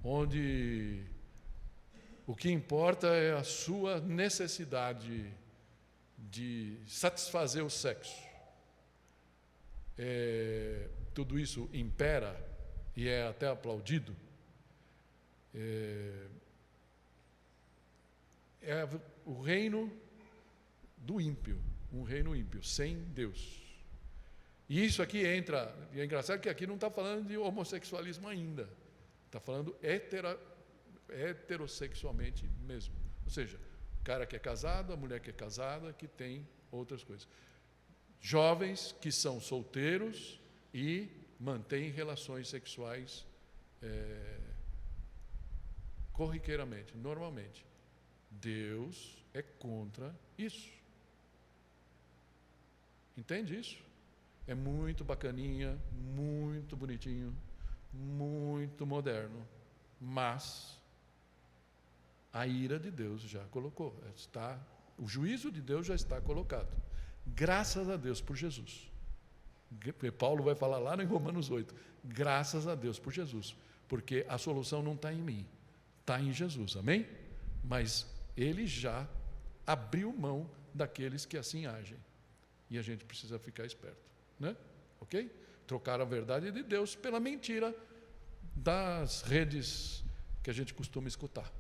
onde o que importa é a sua necessidade de satisfazer o sexo, tudo isso impera e é até aplaudido, é o reino do ímpio, um reino ímpio, sem Deus. E isso aqui entra, e é engraçado que aqui não está falando de homossexualismo ainda, está falando heterossexualmente mesmo. Ou seja, o cara que é casado, a mulher que é casada, que tem outras coisas. Jovens que são solteiros e mantêm relações sexuais corriqueiramente, normalmente. Deus é contra isso. Entende isso? É muito bacaninha, muito bonitinho, muito moderno, mas a ira de Deus já colocou, o juízo de Deus já está colocado. Graças a Deus por Jesus. Paulo vai falar lá em Romanos 8, graças a Deus por Jesus, porque a solução não está em mim, está em Jesus, amém? Mas ele já abriu mão daqueles que assim agem, e a gente precisa ficar esperto, né? Ok? Trocar a verdade de Deus pela mentira das redes que a gente costuma escutar,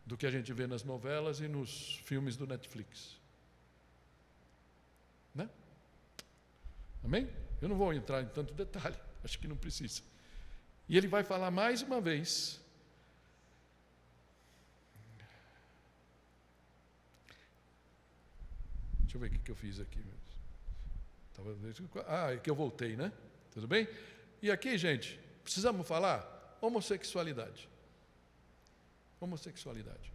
do que a gente vê nas novelas e nos filmes do Netflix, né? Amém? Eu não vou entrar em tanto detalhe, acho que não precisa. E ele vai falar mais uma vez. Deixa eu ver o que eu fiz aqui. É que eu voltei, né? Tudo bem? E aqui, gente, precisamos falar homossexualidade. Homossexualidade.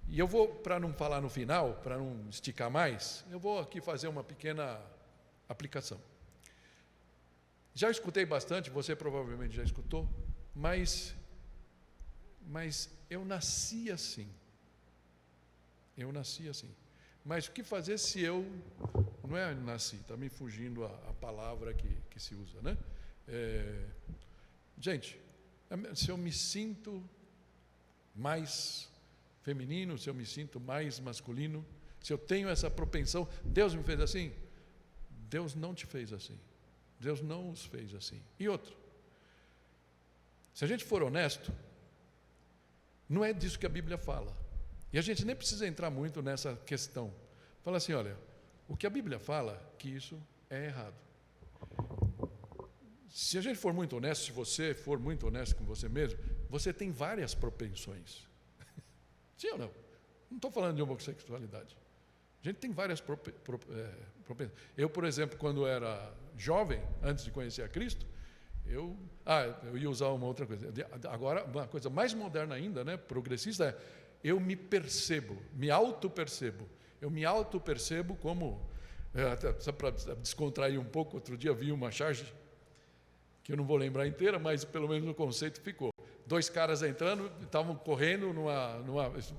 E eu vou, para não falar no final, para não esticar mais, eu vou aqui fazer uma pequena aplicação. Já escutei bastante, você provavelmente já escutou, mas eu nasci assim. Eu nasci assim. Mas o que fazer se eu não nasci? Está me fugindo a palavra que se usa, né? Gente, se eu me sinto mais feminino, se eu me sinto mais masculino, se eu tenho essa propensão, Deus me fez assim? Deus não te fez assim. Deus não os fez assim. E outro, se a gente for honesto, não é disso que a Bíblia fala. E a gente nem precisa entrar muito nessa questão. Fala assim, olha, o que a Bíblia fala, que isso é errado. Se a gente for muito honesto, se você for muito honesto com você mesmo, você tem várias propensões. Sim ou não? Não estou falando de homossexualidade. A gente tem várias propensões. Eu, por exemplo, quando era jovem, antes de conhecer a Cristo, eu ia usar uma outra coisa. Agora, uma coisa mais moderna ainda, né, progressista, é eu me percebo, me auto-percebo. Eu me auto-percebo como, só para descontrair um pouco, outro dia vi uma charge, que eu não vou lembrar inteira, mas pelo menos o conceito ficou. 2 caras entrando, estavam correndo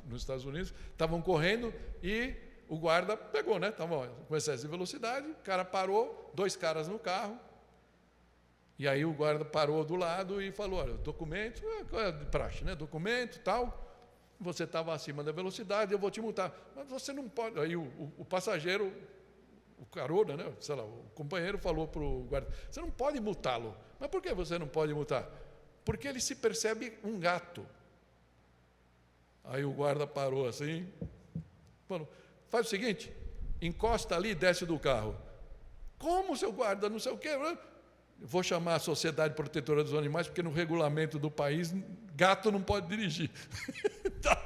nos Estados Unidos, estavam correndo e o guarda pegou, né? Estavam com excesso de velocidade, o cara parou, 2 caras no carro, e aí o guarda parou do lado e falou, olha, documento, de praxe, né? Documento, tal, você estava acima da velocidade, eu vou te multar. Mas você não pode. Aí o passageiro, o carona, né? Sei lá, o companheiro falou para o guarda, você não pode multá-lo. Mas por que você não pode multar? Porque ele se percebe um gato. Aí o guarda parou assim, falou, faz o seguinte, encosta ali e desce do carro. Como, seu guarda, não sei o quê? Vou chamar a Sociedade Protetora dos Animais, porque no regulamento do país, gato não pode dirigir. Então,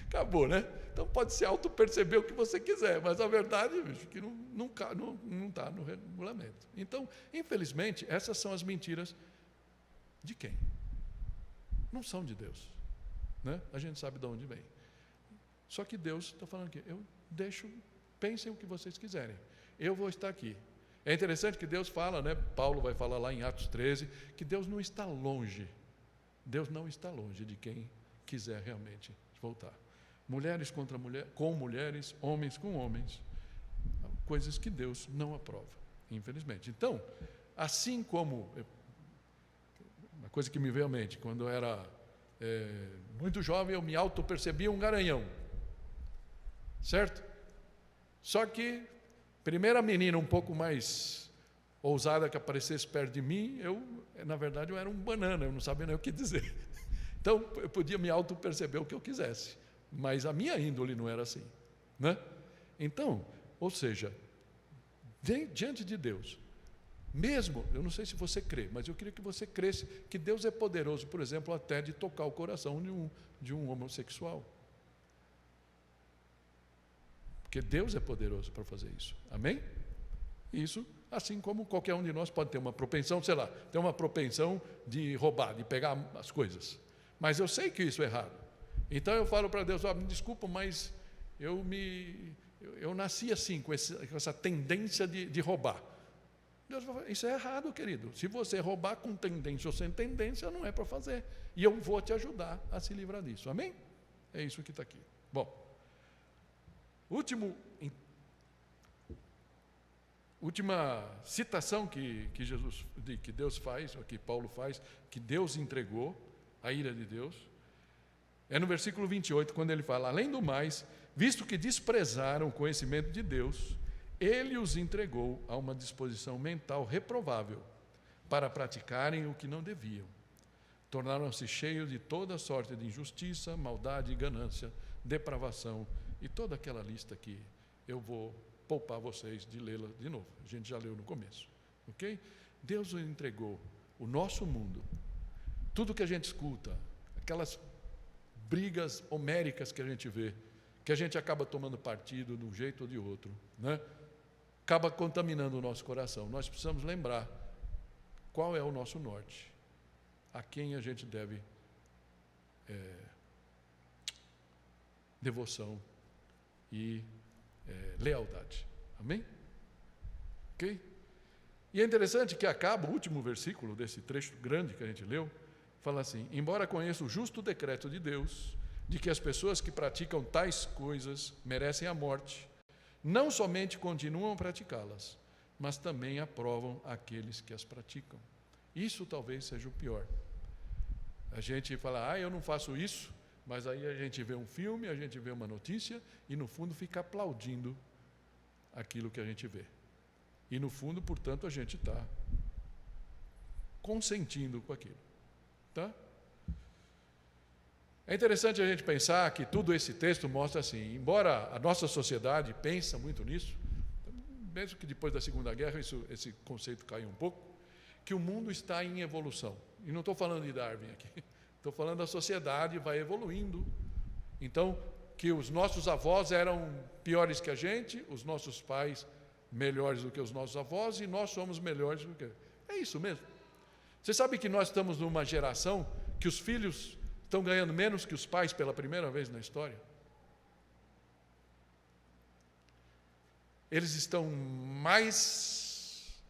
acabou, né? Então pode se auto-perceber o que você quiser, mas a verdade é que não está no regulamento. Então, infelizmente, essas são as mentiras de quem? Não são de Deus. Né? A gente sabe de onde vem. Só que Deus está falando aqui, eu deixo, pensem o que vocês quiserem. Eu vou estar aqui. É interessante que Deus fala, né? Paulo vai falar lá em Atos 13, que Deus não está longe. Deus não está longe de quem quiser realmente voltar. Mulheres com mulheres, homens com homens. Coisas que Deus não aprova, infelizmente. Então, assim como... Uma coisa que me veio à mente, quando eu era muito jovem, eu me auto-percebia um garanhão. Certo? Só que, primeira menina um pouco mais ousada que aparecesse perto de mim, na verdade, eu era um banana, eu não sabia nem o que dizer. Então, eu podia me auto-perceber o que eu quisesse, mas a minha índole não era assim. Né? Então, ou seja, diante de Deus, mesmo, eu não sei se você crê, mas eu queria que você cresse que Deus é poderoso, por exemplo, até de tocar o coração de um homossexual. Porque Deus é poderoso para fazer isso. Amém? Isso, assim como qualquer um de nós pode ter uma propensão, sei lá, ter uma propensão de roubar, de pegar as coisas. Mas eu sei que isso é errado. Então eu falo para Deus, me desculpa, mas eu nasci assim, com essa tendência de roubar. Deus vai falar, isso é errado, querido. Se você roubar com tendência ou sem tendência, não é para fazer. E eu vou te ajudar a se livrar disso. Amém? É isso que está aqui. Bom, última citação que Deus faz, ou que Paulo faz, que Deus entregou, a ira de Deus, é no versículo 28, quando ele fala, além do mais, visto que desprezaram o conhecimento de Deus, ele os entregou a uma disposição mental reprovável para praticarem o que não deviam. Tornaram-se cheios de toda sorte de injustiça, maldade, ganância, depravação e toda aquela lista que eu vou poupar vocês de lê-la de novo. A gente já leu no começo. Ok? Deus nos entregou o nosso mundo, tudo que a gente escuta, aquelas brigas homéricas que a gente vê, que a gente acaba tomando partido de um jeito ou de outro, né? Acaba contaminando o nosso coração. Nós precisamos lembrar qual é o nosso norte, a quem a gente deve devoção e lealdade. Amém? Ok? E é interessante que acaba o último versículo desse trecho grande que a gente leu, fala assim, embora conheça o justo decreto de Deus, de que as pessoas que praticam tais coisas merecem a morte, não somente continuam a praticá-las, mas também aprovam aqueles que as praticam. Isso talvez seja o pior. A gente fala, eu não faço isso, mas aí a gente vê um filme, a gente vê uma notícia e no fundo fica aplaudindo aquilo que a gente vê. E no fundo, portanto, a gente está consentindo com aquilo. Tá? É interessante a gente pensar que tudo esse texto mostra assim, embora a nossa sociedade pense muito nisso, mesmo que depois da Segunda Guerra esse conceito caiu um pouco, que o mundo está em evolução. E não estou falando de Darwin aqui, estou falando da sociedade vai evoluindo. Então, que os nossos avós eram piores que a gente, os nossos pais melhores do que os nossos avós e nós somos melhores do que... É isso mesmo. Você sabe que nós estamos numa geração que os filhos estão ganhando menos que os pais pela primeira vez na história? Eles estão mais...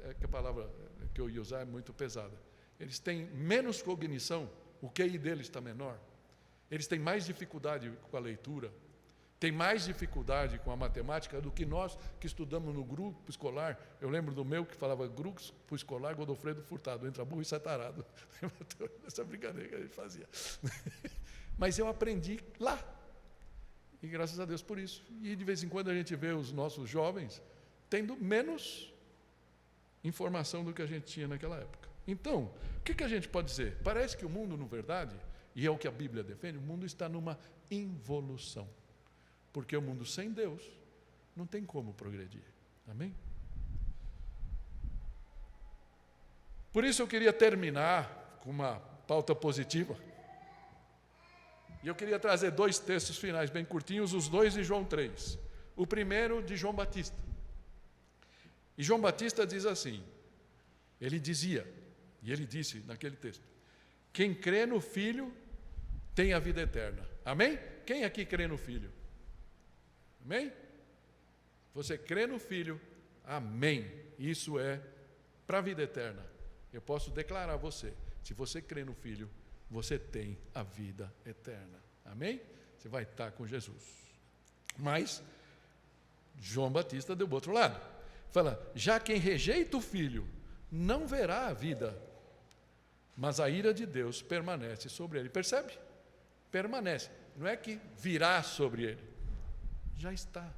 é que a palavra que eu ia usar é muito pesada. Eles têm menos cognição, o QI deles está menor. Eles têm mais dificuldade com a leitura, têm mais dificuldade com a matemática do que nós que estudamos no grupo escolar. Eu lembro do meu que falava grupo escolar Godofredo Furtado, entra burro e sai tarado. Essa brincadeira que a gente fazia. Mas eu aprendi lá. E graças a Deus por isso. E de vez em quando a gente vê os nossos jovens tendo menos informação do que a gente tinha naquela época. Então, o que a gente pode dizer? Parece que o mundo, na verdade, e é o que a Bíblia defende, o mundo está numa involução. Porque o mundo sem Deus não tem como progredir. Amém? Por isso eu queria terminar com uma pauta positiva. E eu queria trazer 2 textos finais bem curtinhos, os 2 de João 3. O primeiro de João Batista. E João Batista diz assim, ele dizia, e ele disse naquele texto, quem crê no Filho tem a vida eterna. Amém? Quem aqui crê no Filho? Amém? Você crê no Filho? Amém. Isso é para a vida eterna. Eu posso declarar a você, se você crê no Filho, você tem a vida eterna. Amém? Você vai estar com Jesus. Mas, João Batista deu o outro lado. Fala, já quem rejeita o Filho, não verá a vida, mas a ira de Deus permanece sobre ele. Percebe? Permanece. Não é que virá sobre ele. Já está.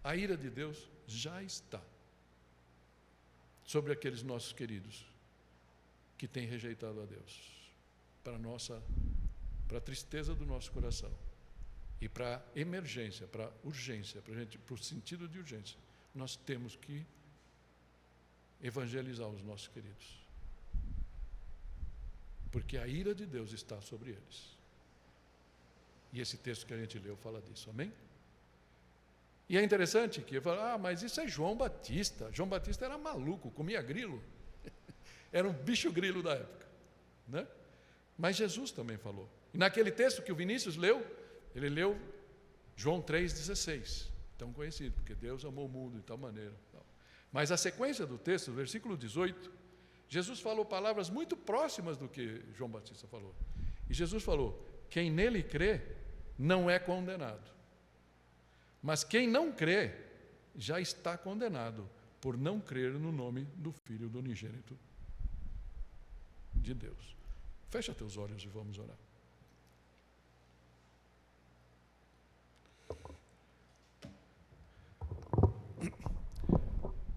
A ira de Deus já está sobre aqueles nossos queridos que têm rejeitado a Deus. Para a tristeza do nosso coração e para a emergência, para a urgência, para o sentido de urgência, nós temos que evangelizar os nossos queridos, porque a ira de Deus está sobre eles. E esse texto que a gente leu fala disso, amém? E é interessante que eu falo, mas isso é João Batista. João Batista era maluco, comia grilo, era um bicho grilo da época, né? Mas Jesus também falou. E naquele texto que o Vinícius leu, ele leu João 3,16, tão conhecido, porque Deus amou o mundo de tal maneira. Mas a sequência do texto, versículo 18, Jesus falou palavras muito próximas do que João Batista falou. E Jesus falou, quem nele crê, não é condenado. Mas quem não crê, já está condenado, por não crer no nome do Filho do unigênito de Deus. Fecha teus olhos e vamos orar.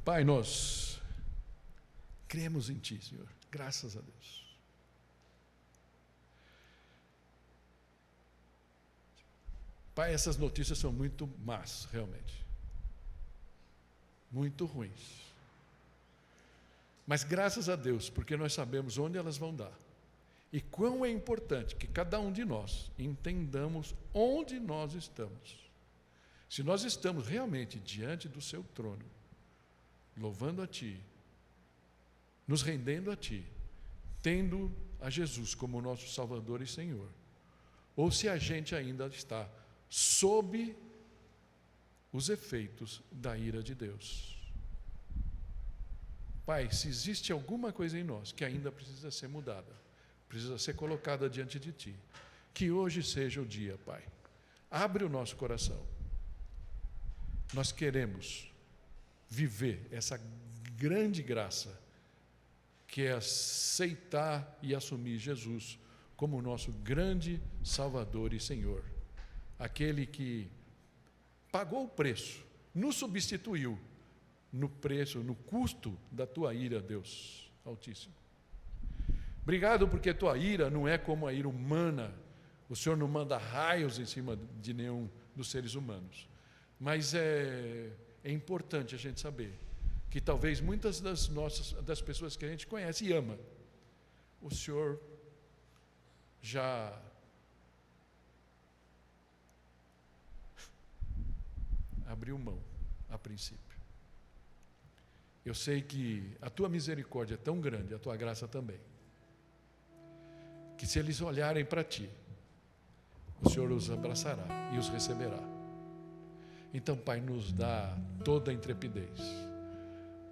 Pai, nós cremos em Ti, Senhor, graças a Deus. Pai, essas notícias são muito más, realmente. Muito ruins. Mas graças a Deus, porque nós sabemos onde elas vão dar. E quão é importante que cada um de nós entendamos onde nós estamos. Se nós estamos realmente diante do Seu trono, louvando a Ti, nos rendendo a Ti, tendo a Jesus como nosso Salvador e Senhor, ou se a gente ainda está sob os efeitos da ira de Deus. Pai, se existe alguma coisa em nós que ainda precisa ser mudada, precisa ser colocada diante de Ti, que hoje seja o dia, Pai. Abre o nosso coração. Nós queremos viver essa grande graça que é aceitar e assumir Jesus como nosso grande Salvador e Senhor. Aquele que pagou o preço, nos substituiu no preço, no custo da Tua ira, Deus Altíssimo. Obrigado porque Tua ira não é como a ira humana. O Senhor não manda raios em cima de nenhum dos seres humanos. Mas é importante a gente saber que talvez muitas das pessoas que a gente conhece e ama, o Senhor já abriu mão a princípio. Eu sei que a tua misericórdia é tão grande, a tua graça também, que se eles olharem para ti, o Senhor os abraçará e os receberá. Então, Pai, nos dá toda a intrepidez,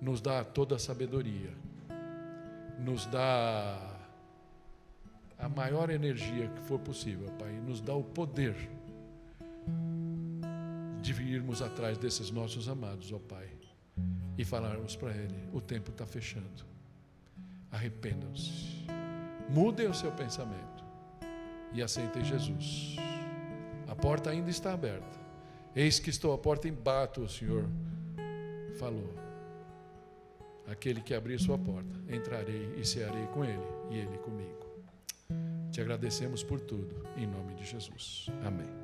nos dá toda a sabedoria, nos dá a maior energia que for possível, Pai, nos dá o poder de irmos atrás desses nossos amados, ó Pai, e falarmos para Ele: o tempo está fechando, arrependam-se, mudem o seu pensamento e aceitem Jesus. A porta ainda está aberta. Eis que estou à porta e bato, o Senhor falou. Aquele que abrir sua porta, entrarei e cearei com ele e ele comigo. Te agradecemos por tudo, em nome de Jesus. Amém.